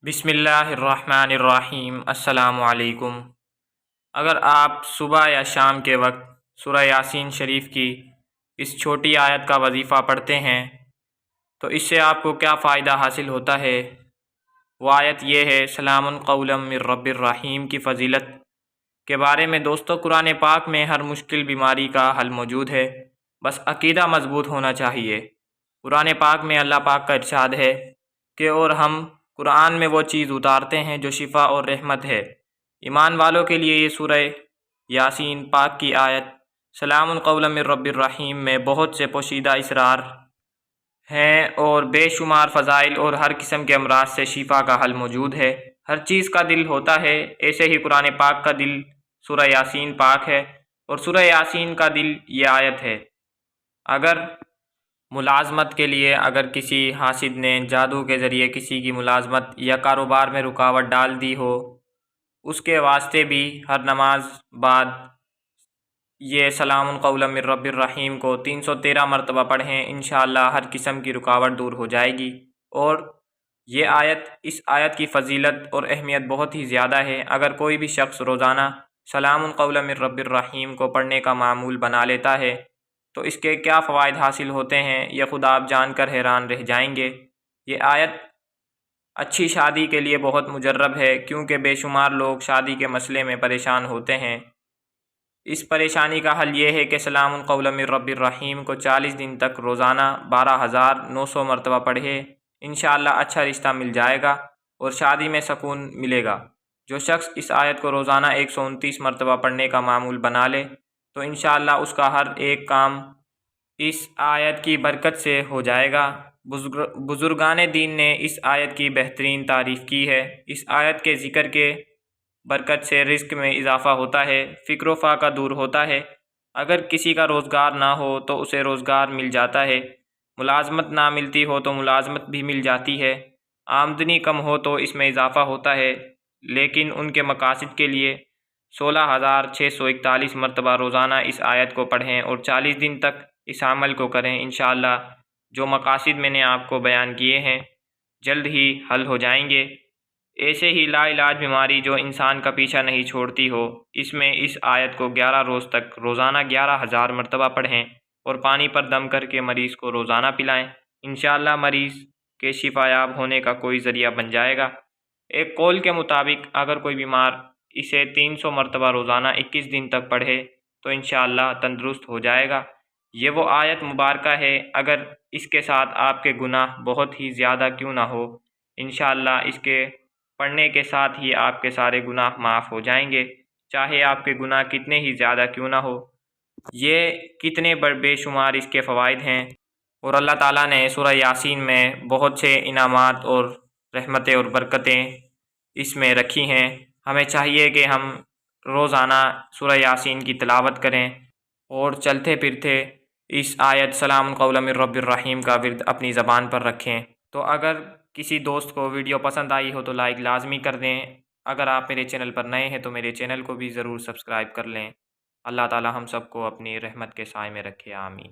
بسم اللہ الرحمن الرحیم۔ السلام علیکم۔ اگر آپ صبح یا شام کے وقت سورہ یاسین شریف کی اس چھوٹی آیت کا وظیفہ پڑھتے ہیں تو اس سے آپ کو کیا فائدہ حاصل ہوتا ہے؟ وہ آیت یہ ہے، سلام قولا من رب الرحیم کی فضیلت کے بارے میں۔ دوستو، قرآن پاک میں ہر مشکل بیماری کا حل موجود ہے، بس عقیدہ مضبوط ہونا چاہیے۔ قرآن پاک میں اللہ پاک کا ارشاد ہے کہ اور ہم قرآن میں وہ چیز اتارتے ہیں جو شفا اور رحمت ہے۔ ایمان والوں کے لیے یہ سورہ یاسین پاک کی آیت سلام قولا من رب الرحیم میں بہت سے پوشیدہ اسرار ہیں اور بے شمار فضائل اور ہر قسم کے امراض سے شفا کا حل موجود ہے۔ ہر چیز کا دل ہوتا ہے، ایسے ہی قرآن پاک کا دل سورہ یاسین پاک ہے، اور سورہ یاسین کا دل یہ آیت ہے۔ اگر ملازمت کے لیے اگر کسی حاسد نے جادو کے ذریعے کسی کی ملازمت یا کاروبار میں رکاوٹ ڈال دی ہو، اس کے واسطے بھی ہر نماز بعد یہ سلام قولا من رب الرحیم کو 313 مرتبہ پڑھیں، انشاءاللہ ہر قسم کی رکاوٹ دور ہو جائے گی۔ اور اس آیت کی فضیلت اور اہمیت بہت ہی زیادہ ہے۔ اگر کوئی بھی شخص روزانہ سلام قولا من رب الرحیم کو پڑھنے کا معمول بنا لیتا ہے تو اس کے کیا فوائد حاصل ہوتے ہیں، یہ خود آپ جان کر حیران رہ جائیں گے۔ یہ آیت اچھی شادی کے لیے بہت مجرب ہے، کیونکہ بے شمار لوگ شادی کے مسئلے میں پریشان ہوتے ہیں۔ اس پریشانی کا حل یہ ہے کہ سلام قولا من رب الرحیم کو 40 دن تک روزانہ 12,900 مرتبہ پڑھے، انشاءاللہ اچھا رشتہ مل جائے گا اور شادی میں سکون ملے گا۔ جو شخص اس آیت کو روزانہ 129 مرتبہ پڑھنے کا معمول بنا لے تو انشاءاللہ اس کا ہر ایک کام اس آیت کی برکت سے ہو جائے گا۔ بزرگان دین نے اس آیت کی بہترین تعریف کی ہے۔ اس آیت کے ذکر کے برکت سے رزق میں اضافہ ہوتا ہے، فکر و فاقہ دور ہوتا ہے۔ اگر کسی کا روزگار نہ ہو تو اسے روزگار مل جاتا ہے، ملازمت نہ ملتی ہو تو ملازمت بھی مل جاتی ہے، آمدنی کم ہو تو اس میں اضافہ ہوتا ہے۔ لیکن ان کے مقاصد کے لیے 16,641 مرتبہ روزانہ اس آیت کو پڑھیں اور 40 دن تک اس عمل کو کریں، انشاءاللہ جو مقاصد میں نے آپ کو بیان کیے ہیں جلد ہی حل ہو جائیں گے۔ ایسے ہی لا علاج بیماری جو انسان کا پیچھا نہیں چھوڑتی ہو، اس میں اس آیت کو 11 روز تک روزانہ 11,000 مرتبہ پڑھیں اور پانی پر دم کر کے مریض کو روزانہ پلائیں، انشاءاللہ مریض کے شفا یاب ہونے کا کوئی ذریعہ بن جائے گا۔ ایک قول کے مطابق اگر کوئی بیمار اسے 300 مرتبہ روزانہ 21 دن تک پڑھے تو انشاءاللہ تندرست ہو جائے گا۔ یہ وہ آیت مبارکہ ہے، اگر اس کے ساتھ آپ کے گناہ بہت ہی زیادہ کیوں نہ ہو، انشاءاللہ اس کے پڑھنے کے ساتھ ہی آپ کے سارے گناہ معاف ہو جائیں گے، چاہے آپ کے گناہ کتنے ہی زیادہ کیوں نہ ہو۔ یہ کتنے بے شمار اس کے فوائد ہیں، اور اللہ تعالیٰ نے سورہ یاسین میں بہت سے انعامات اور رحمتیں اور برکتیں اس میں رکھی ہیں۔ ہمیں چاہیے کہ ہم روزانہ سورہ یاسین کی تلاوت کریں اور چلتے پھرتے اس آیت سلام قولا من رب الرحیم کا ورد اپنی زبان پر رکھیں۔ تو اگر کسی دوست کو ویڈیو پسند آئی ہو تو لائک لازمی کر دیں۔ اگر آپ میرے چینل پر نئے ہیں تو میرے چینل کو بھی ضرور سبسکرائب کر لیں۔ اللہ تعالی ہم سب کو اپنی رحمت کے سائے میں رکھے، آمین۔